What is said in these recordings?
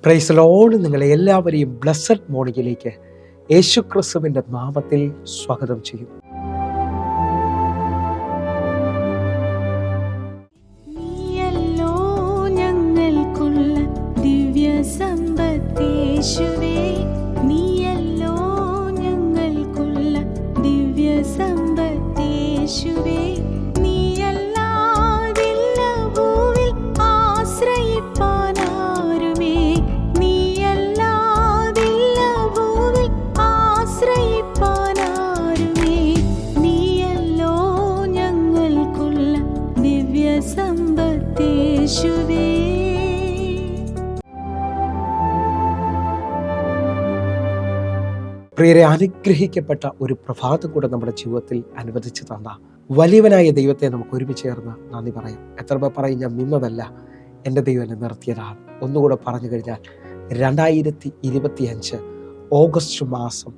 Praise Lord. നിങ്ങളെ എല്ലാവരെയും blessed മോർണിംഗിലേക്ക് യേശുക്രിസ്തുവിൻ്റെ നാമത്തിൽ സ്വാഗതം ചെയ്യും. നീയല്ലോ ഞങ്ങൾക്കുള്ള ദിവ്യ സമ്പത്തേശുവേ, നീയല്ലോ ഞങ്ങൾക്കുള്ള ദിവ്യ സമ്പത്തേശുവേ, നീയല്ലാതില്ല ഭൂവിൽ ആശ്രയിപ്പാനാരുമേ, നീയല്ലാതില്ല ഭൂവിൽ ആശ്രയിപ്പാനാരുമേ, നീയല്ലോ ഞങ്ങൾക്കുള്ള ദിവ്യ സമ്പത്തേശുവേ. പ്രിയരെ, അനുഗ്രഹിക്കപ്പെട്ട ഒരു പ്രഭാതം കൂടെ നമ്മുടെ ജീവിതത്തിൽ അനുവദിച്ചു തന്ന വലിയവനായ ദൈവത്തെ നമുക്ക് ഒരുമിച്ച് ചേർന്ന് നന്ദി പറയാം. എത്ര പേർ പറയും, ഞാൻ നിന്നതല്ല, എൻ്റെ ദൈവം എന്നെ നിർത്തിയതാണ്. ഒന്നുകൂടെ പറഞ്ഞു കഴിഞ്ഞാൽ 2025 ഓഗസ്റ്റ് മാസം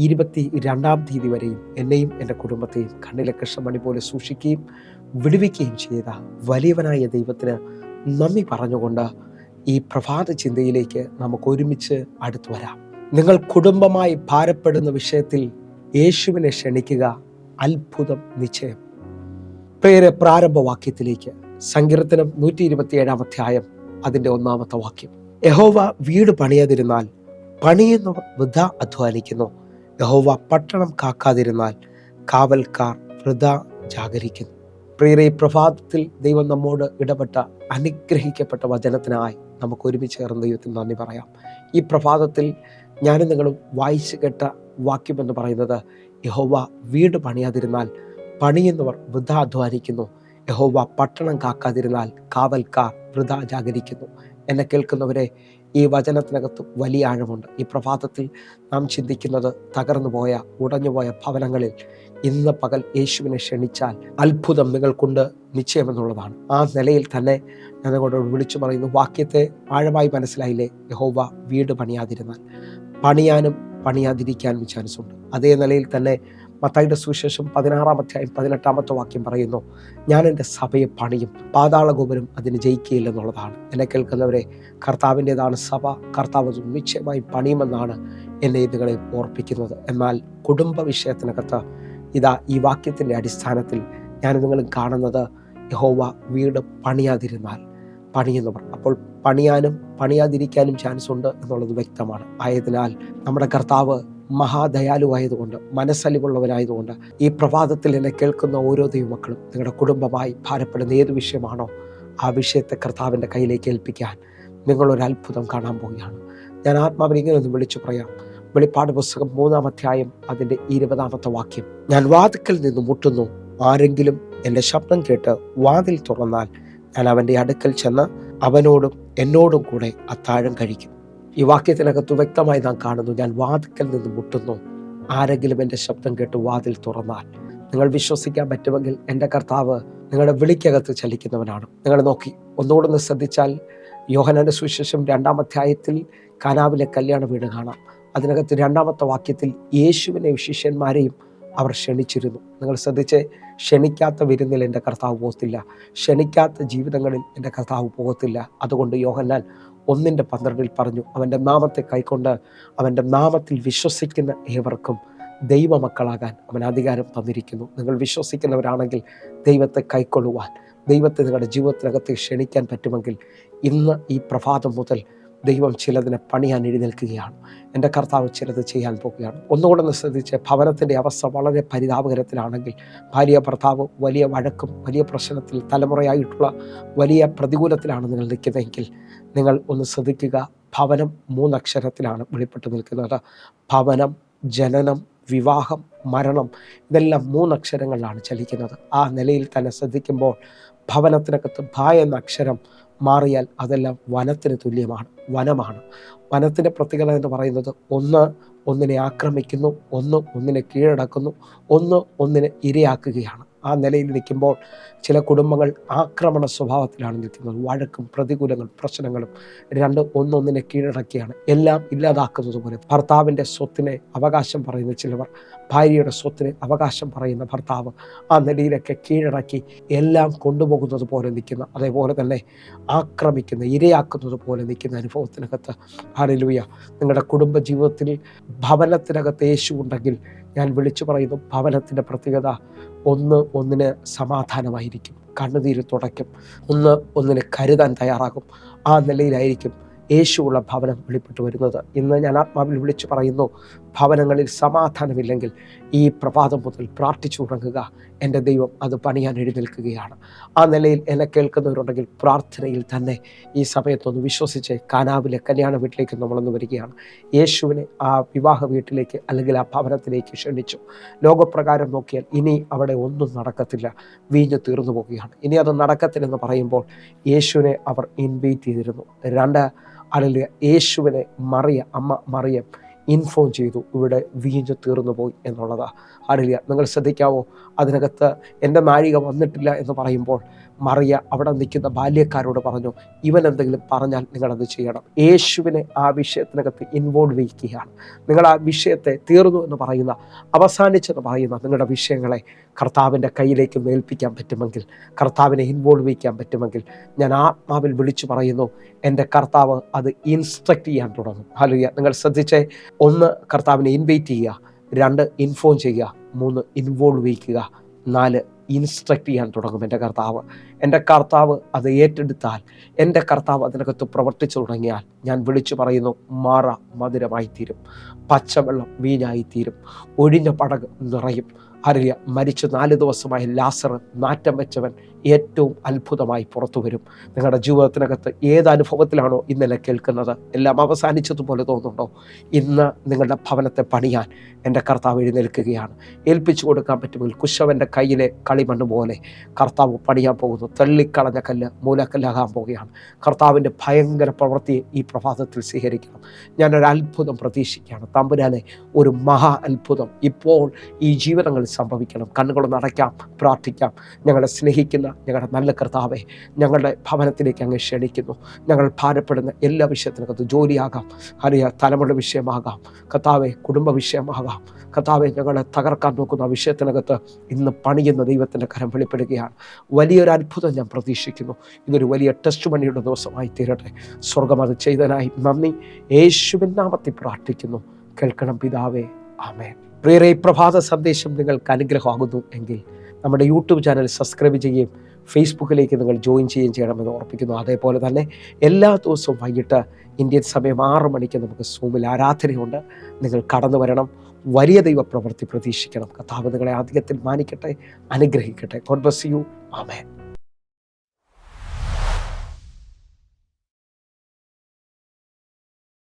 22-ാം തീയതി വരെയും എന്നെയും എൻ്റെ കുടുംബത്തെയും കണ്ണിലെ കൃഷ്ണമണി പോലെ സൂക്ഷിക്കുകയും വിടുവിക്കുകയും ചെയ്ത വലിയവനായ ദൈവത്തിന് നന്ദി പറഞ്ഞുകൊണ്ട് ഈ പ്രഭാത ചിന്തയിലേക്ക് നമുക്ക് ഒരുമിച്ച് അടുത്തു വരാം. നിങ്ങൾ കുടുംബമായി ഭാരപ്പെടുന്ന വിഷയത്തിൽ യേശുവിനെ ക്ഷണിക്കുക, അത്ഭുതം നിശ്ചയം. പ്രിയരെ, പ്രാരംഭവാക്യത്തിലേക്ക് സങ്കീർത്തനം 127-ാം അധ്യായം അതിൻ്റെ 1-ാമത്തെ വാക്യം. യഹോവ വീട് പണിയാതിരുന്നാൽ പണിയുന്നവർ വൃഥാ അധ്വാനിക്കുന്നു. യഹോവ പട്ടണം കാക്കാതിരുന്നാൽ കാവൽക്കാർ വൃഥാ ജാഗരിക്കുന്നു. പ്രിയരെ, ഈ പ്രഭാതത്തിൽ ദൈവം നമ്മോട് ഇടപെട്ട അനുഗ്രഹിക്കപ്പെട്ട വചനത്തിനായി നമുക്ക് ഒരുമിച്ച് ചേർന്ന് ദൈവത്തിന് നന്ദി പറയാം. ഈ പ്രഭാതത്തിൽ ഞാനും നിങ്ങളും വായിച്ചു കേട്ട വാക്യം എന്ന് പറയുന്നത്, യഹോവ വീട് പണിയാതിരുന്നാൽ പണിയുന്നവർ വൃഥാ അധ്വാനിക്കുന്നു. യഹോവ പട്ടണം കാക്കാതിരുന്നാൽ കാവൽക്കാർ വൃഥാ ജാഗരിക്കുന്നു. എന്നെ കേൾക്കുന്നവരെ, ഈ വചനത്തിനകത്ത് വലിയ ആഴമുണ്ട്. ഈ പ്രഭാതത്തിൽ നാം ചിന്തിക്കുന്നത്, തകർന്നുപോയ ഉടഞ്ഞുപോയ ഭവനങ്ങളിൽ ഇന്ന് പകൽ യേശുവിനെ ക്ഷണിച്ചാൽ അത്ഭുതം നിങ്ങൾക്കുണ്ട് നിശ്ചയമെന്നുള്ളതാണ്. ആ നിലയിൽ തന്നെ ഞാൻ നിങ്ങളോട് വിളിച്ചു പറയുന്നു, വാക്യത്തെ ആഴമായി മനസ്സിലായില്ലേ? യഹോവ വീട് പണിയാതിരുന്നാൽ പണിയാനും പണിയാതിരിക്കാനും ചാൻസ് ഉണ്ട്. അതേ നിലയിൽ തന്നെ മത്തായിയുടെ സുവിശേഷം 16-ാം അധ്യായം 18-ാമത്തെ വാക്യം പറയുന്നു, ഞാൻ എൻ്റെ സഭയെ പണിയും, പാതാള ഗോപുരം അതിന് ജയിക്കുകയില്ലെന്നുള്ളതാണ്. എന്നെ കേൾക്കുന്നവരെ, കർത്താവിൻ്റെതാണ് സഭ, കർത്താവ് നിശ്ചയമായി പണിയുമെന്നാണ് എന്നെ ഇതുകളെ ഓർപ്പിക്കുന്നത്. എന്നാൽ കുടുംബ വിഷയത്തിനകത്ത് ഇതാ ഈ വാക്യത്തിൻ്റെ അടിസ്ഥാനത്തിൽ ഞാൻ നിങ്ങളും കാണുന്നത്, യഹോവ വീട് പണിയാതിരുന്നാൽ പണിയുന്നവർ. അപ്പോൾ പണിയാനും പണിയാതിരിക്കാനും ചാൻസ് ഉണ്ട് എന്നുള്ളത് വ്യക്തമാണ്. ആയതിനാൽ നമ്മുടെ കർത്താവ് മഹാദയാലുവായതുകൊണ്ട്, മനസ്സലിവുള്ളവനായതുകൊണ്ട്, ഈ പ്രഭാതത്തിൽ എന്നെ കേൾക്കുന്ന ഓരോ ദൈവമക്കളും നിങ്ങളുടെ കുടുംബമായി ഭാരപ്പെടുന്ന ഏത് വിഷയമാണോ ആ വിഷയത്തെ കർത്താവിൻ്റെ കയ്യിലേക്ക് ഏൽപ്പിക്കാൻ നിങ്ങളൊരു അത്ഭുതം കാണാൻ പോവുകയാണ്. ഞാൻ ആത്മാവിനെ ഇങ്ങനെ ഒന്ന് വിളിച്ചു പറയാം. വെളിപ്പാട് പുസ്തകം 3-ാം അധ്യായം അതിൻ്റെ 20-ാമത്തെ വാക്യം. ഞാൻ വാതിൽക്കൽ നിന്ന് മുട്ടുന്നു, ആരെങ്കിലും എൻ്റെ ശബ്ദം കേട്ട് വാതിൽ തുറന്നാൽ ഞാൻ അവൻ്റെ അടുക്കൽ ചെന്ന് അവനോടും എന്നോടും കൂടെ അത്താഴം കഴിക്കും. ഈ വാക്യത്തിനകത്ത് വ്യക്തമായി നാം കാണുന്നു, ഞാൻ വാതിൽക്കൽ നിന്ന് മുട്ടുന്നു, ആരെങ്കിലും എൻ്റെ ശബ്ദം കേട്ട് വാതിൽ തുറന്നാൽ. നിങ്ങൾ വിശ്വസിക്കാൻ പറ്റുമെങ്കിൽ എൻ്റെ കർത്താവ് നിങ്ങളുടെ വിളിക്കകത്ത് ചലിക്കുന്നവനാണ്. നിങ്ങൾ നോക്കി ഒന്നുകൂടെ ഒന്ന് ശ്രദ്ധിച്ചാൽ, യോഹന്നാന്റെ സുവിശേഷം 2-ാം അധ്യായത്തിൽ കാനാവിലെ കല്യാണ വീട് കാണാം. അതിനകത്ത് 2-ാമത്തെ വാക്യത്തിൽ യേശുവിനെ ശിഷ്യന്മാരെയും അവർ ക്ഷണിച്ചിരുന്നു. നിങ്ങൾ ശ്രദ്ധിച്ച്, ക്ഷണിക്കാത്ത വിരുന്നിൽ എൻ്റെ കർത്താവ് പോകത്തില്ല, ക്ഷണിക്കാത്ത ജീവിതങ്ങളിൽ എൻ്റെ കർത്താവ് പോകത്തില്ല. അതുകൊണ്ട് യോഹന്നാൻ 1:12 പറഞ്ഞു, അവൻ്റെ നാമത്തെ കൈക്കൊണ്ട് അവൻ്റെ നാമത്തിൽ വിശ്വസിക്കുന്ന ഏവർക്കും ദൈവമക്കളാകാൻ അവൻ അധികാരം തന്നിരിക്കുന്നു. നിങ്ങൾ വിശ്വസിക്കുന്നവരാണെങ്കിൽ ദൈവത്തെ കൈക്കൊള്ളുവാൻ, ദൈവത്തെ നിങ്ങളുടെ ജീവിതത്തിനകത്ത് ക്ഷണിക്കാൻ പറ്റുമെങ്കിൽ ഇന്ന് ഈ പ്രഭാതം മുതൽ ദൈവം ചിലതിനെ പണിയാൻ എഴുന്നേൽക്കുകയാണ്. എൻ്റെ കർത്താവ് ചിലത് ചെയ്യാൻ പോകുകയാണ്. ഒന്നുകൂടെ ഒന്ന് ശ്രദ്ധിച്ച്, ഭവനത്തിൻ്റെ അവസ്ഥ വളരെ പരിതാപകരത്തിലാണെങ്കിൽ, ഭാര്യ ഭർത്താവ് വലിയ വഴക്കും വലിയ പ്രശ്നത്തിൽ തലമുറയായിട്ടുള്ള വലിയ പ്രതികൂലത്തിലാണ് നിങ്ങൾ നിൽക്കുന്നതെങ്കിൽ നിങ്ങൾ ഒന്ന് ശ്രദ്ധിക്കുക. ഭവനം 3 അക്ഷരത്തിലാണ് വെളിപ്പെട്ട് നിൽക്കുന്നത്. ഭവനം, ജനനം, വിവാഹം, മരണം, ഇതെല്ലാം 3 അക്ഷരങ്ങളിലാണ് ചലിക്കുന്നത്. ആ നിലയിൽ തന്നെ ശ്രദ്ധിക്കുമ്പോൾ ഭവനത്തിനകത്ത് ഭ എന്ന അക്ഷരം മാറിയാൽ അതെല്ലാം വനത്തിന് തുല്യമാണ്, വനമാണ്. വനത്തിൻ്റെ പ്രത്യേകത എന്ന് പറയുന്നത്, ഒന്ന് ഒന്നിനെ ആക്രമിക്കുന്നു, ഒന്ന് ഒന്നിനെ കീഴടക്കുന്നു, ഒന്ന് ഒന്നിനെ ഇരയാക്കുകയാണ്. ആ നിലയിൽ നിൽക്കുമ്പോൾ ചില കുടുംബങ്ങൾ ആക്രമണ സ്വഭാവത്തിലാണ് നിൽക്കുന്നത്. വഴക്കും പ്രതികൂലങ്ങളും പ്രശ്നങ്ങളും ഒന്നൊന്നിനെ കീഴടക്കിയാണ് എല്ലാം ഇല്ലാതാക്കുന്നത് പോലെ ഭർത്താവിൻ്റെ സ്വത്തിനെ അവകാശം പറയുന്ന ചിലവർ, ഭാര്യയുടെ സ്വത്തിന് അവകാശം പറയുന്ന ഭർത്താവ് ആ നിലയിലൊക്കെ കീഴടക്കി എല്ലാം കൊണ്ടുപോകുന്നത് പോലെ നിൽക്കുന്ന, അതേപോലെ തന്നെ ആക്രമിക്കുന്ന, ഇരയാക്കുന്നത് പോലെ നിൽക്കുന്ന അനുഭവത്തിനകത്ത് ഹല്ലേലൂയ, നിങ്ങളുടെ കുടുംബ ജീവിതത്തിൽ ഭവനത്തിനകത്ത് യേശു ഉണ്ടെങ്കിൽ ഞാൻ വിളിച്ചു പറയുന്നു, ഭവനത്തിൻ്റെ പ്രത്യേകത ഒന്നിന് സമാധാനമായിരിക്കും, കണ്ണുനീര് തുടയ്ക്കും, ഒന്നിന് കരുതാൻ തയ്യാറാകും. ആ നിലയിലായിരിക്കും യേശുവുള്ള ഭവനം വെളിപ്പെട്ടു വരുന്നത്. ഇന്ന് ഞാൻ ആത്മാവിൽ വിളിച്ചു പറയുന്നു, ഭവനങ്ങളിൽ സമാധാനമില്ലെങ്കിൽ ഈ പ്രഭാതം മുതൽ പ്രാർത്ഥിച്ചു തുടങ്ങുക. എൻ്റെ ദൈവം അത് പണിയാൻ എഴുന്നേൽക്കുകയാണ്. ആ നിലയിൽ എന്നെ കേൾക്കുന്നവരുണ്ടെങ്കിൽ പ്രാർത്ഥനയിൽ തന്നെ ഈ സമയത്തൊന്ന് വിശ്വസിച്ച് കാനാവിലെ കല്യാണ വീട്ടിലേക്ക് നമ്മളൊന്ന് വരികയാണ്. യേശുവിനെ ആ വിവാഹ വീട്ടിലേക്ക് അല്ലെങ്കിൽ ആ ഭവനത്തിലേക്ക് ക്ഷണിച്ചു. ലോകപ്രകാരം നോക്കിയാൽ ഇനി അവിടെ ഒന്നും നടക്കത്തില്ല, വീഞ്ഞ് തീർന്നു പോവുകയാണ്. ഇനി അത് നടക്കത്തില്ലെന്ന് പറയുമ്പോൾ യേശുവിനെ അവർ ഇൻവൈറ്റ് ചെയ്തിരുന്നു. അല്ലെങ്കിൽ യേശുവിനെ അമ്മ മറിയം ഇൻഫോം ചെയ്തു, ഇവിടെ വീഞ്ഞ് തീർന്നു പോയി എന്നുള്ളതാണ്. അറിയില്ല, നിങ്ങൾ ശ്രദ്ധിക്കാവോ? അതിനകത്ത് എൻ്റെ നാഴിക വന്നിട്ടില്ല എന്ന് പറയുമ്പോൾ മറിയ അവിടെ നിൽക്കുന്ന ബാല്യക്കാരോട് പറഞ്ഞു, ഇവൻ എന്തെങ്കിലും പറഞ്ഞാൽ നിങ്ങളത് ചെയ്യണം. യേശുവിനെ ആ വിഷയത്തിനകത്ത് ഇൻവോൾവ് ചെയ്യുകയാണ്. നിങ്ങൾ ആ വിഷയത്തെ തീർന്നു എന്ന് പറയുന്ന, അവസാനിച്ചെന്ന് പറയുന്ന നിങ്ങളുടെ വിഷയങ്ങളെ കർത്താവിൻ്റെ കയ്യിലേക്ക് ഏൽപ്പിക്കാൻ പറ്റുമെങ്കിൽ, കർത്താവിനെ ഇൻവോൾവ് ചെയ്യാൻ പറ്റുമെങ്കിൽ, ഞാൻ ആത്മാവിൽ വിളിച്ചു പറയുന്നു, എൻ്റെ കർത്താവ് അത് ഇൻസ്ട്രക്റ്റ് ചെയ്യാൻ തുടങ്ങും. ഹല്ലേലൂയ. നിങ്ങൾ ശ്രദ്ധിച്ചേ, 1 കർത്താവിനെ ഇൻവൈറ്റ് ചെയ്യുക, 2 ഇൻഫോം ചെയ്യുക, 3 ഇൻവോൾവ് ചെയ്യിക്കുക, 4 ഇൻസ്ട്രക്റ്റ് ചെയ്യാൻ തുടങ്ങും. എൻ്റെ കർത്താവ് അത് ഏറ്റെടുത്താൽ, എൻ്റെ കർത്താവ് അതിനകത്ത് പ്രവർത്തിച്ചു തുടങ്ങിയാൽ, ഞാൻ വിളിച്ചു പറയുന്നു, മാറ മധുരമായിത്തീരും, പച്ചവെള്ളം വീഞ്ഞായിത്തീരും, ഒഴിഞ്ഞ പടക് നിറയും. അറിയ, മരിച്ച് 4 ദിവസമായി ലാസർ നാറ്റം വെച്ചവൻ ഏറ്റവും അത്ഭുതമായി പുറത്തു വരും. നിങ്ങളുടെ ജീവിതത്തിനകത്ത് ഏത് അനുഭവത്തിലാണോ ഇന്നലെ കേൾക്കുന്നത്, എല്ലാം അവസാനിച്ചതുപോലെ തോന്നുന്നുണ്ടോ? ഇന്ന് നിങ്ങളുടെ ഭവനത്തെ പണിയാൻ എൻ്റെ കർത്താവ് എഴുന്നേൽക്കുകയാണ്. ഏൽപ്പിച്ചു കൊടുക്കാൻ പറ്റുമെങ്കിൽ കുശവൻ്റെ കയ്യിലെ കളിമണ്ണ് പോലെ കർത്താവ് പണിയാൻ പോകുന്നു. തള്ളിക്കളഞ്ഞ കല്ല് മൂലക്കല്ലാകാൻ പോവുകയാണ്. കർത്താവിൻ്റെ ഭയങ്കര പ്രവൃത്തിയെ ഈ പ്രഭാതത്തിൽ സ്വീകരിക്കണം. ഞാനൊരു അത്ഭുതം പ്രതീക്ഷിക്കുകയാണ്. തമ്പുരാനെ, ഒരു മഹാ അത്ഭുതം ഇപ്പോൾ ഈ ജീവിതങ്ങളിൽ സംഭവിക്കണം. കണ്ണുകളൊന്ന് അടയ്ക്കാം, പ്രാർത്ഥിക്കാം. ഞങ്ങളെ സ്നേഹിക്കുന്ന ഞങ്ങളുടെ നല്ല കർത്താവെ, ഞങ്ങളുടെ ഭവനത്തിലേക്ക് അങ്ങ് ക്ഷണിക്കുന്നു. ഞങ്ങൾ ഭാരപ്പെടുന്ന എല്ലാ വിഷയത്തിനകത്ത്, ജോലിയാകാം, തലമുറ വിഷയമാകാം, കർത്താവെ കുടുംബ വിഷയമാകാം, കർത്താവെ ഞങ്ങളെ തകർക്കാൻ നോക്കുന്ന വിഷയത്തിനകത്ത് ഇന്ന് പണിയുന്ന ദൈവത്തിൻ്റെ കരം വെളിപ്പെടുകയാണ്. വലിയൊരു അത്ഭുതം ഞാൻ പ്രതീക്ഷിക്കുന്നു. ഇതൊരു വലിയ ടെസ്റ്റ് മണിയുടെ ദിവസമായി തീരട്ടെ. സ്വർഗം അത് ചെയ്തതിനായി നന്ദി. യേശുവിൻ നാമത്തിൽ പ്രാർത്ഥിക്കുന്നു. കേൾക്കണം പിതാവേ, ആമേൻ. പ്രിയരേ, ഈ പ്രഭാത സന്ദേശം നിങ്ങൾക്ക് അനുഗ്രഹമാകുന്നു എങ്കിൽ നമ്മുടെ യൂട്യൂബ് ചാനൽ സബ്സ്ക്രൈബ് ചെയ്യുകയും ഫേസ്ബുക്കിലേക്ക് നിങ്ങൾ ജോയിൻ ചെയ്യുകയും ചെയ്യണമെന്ന് ഓർപ്പിക്കുന്നു. അതേപോലെ തന്നെ എല്ലാ ദിവസവും വൈകിട്ട് ഇന്ത്യൻ സമയം 6 മണിക്ക് നമുക്ക് സൂമിൽ ആരാധനയുണ്ട്. നിങ്ങൾ കടന്നു വരണം. വലിയ ദൈവപ്രവൃത്തി പ്രതീക്ഷിക്കണം. കർത്താവ് നിങ്ങളെ അധികത്തിൽ മാനിക്കട്ടെ, അനുഗ്രഹിക്കട്ടെ. God bless you. ആമേൻ.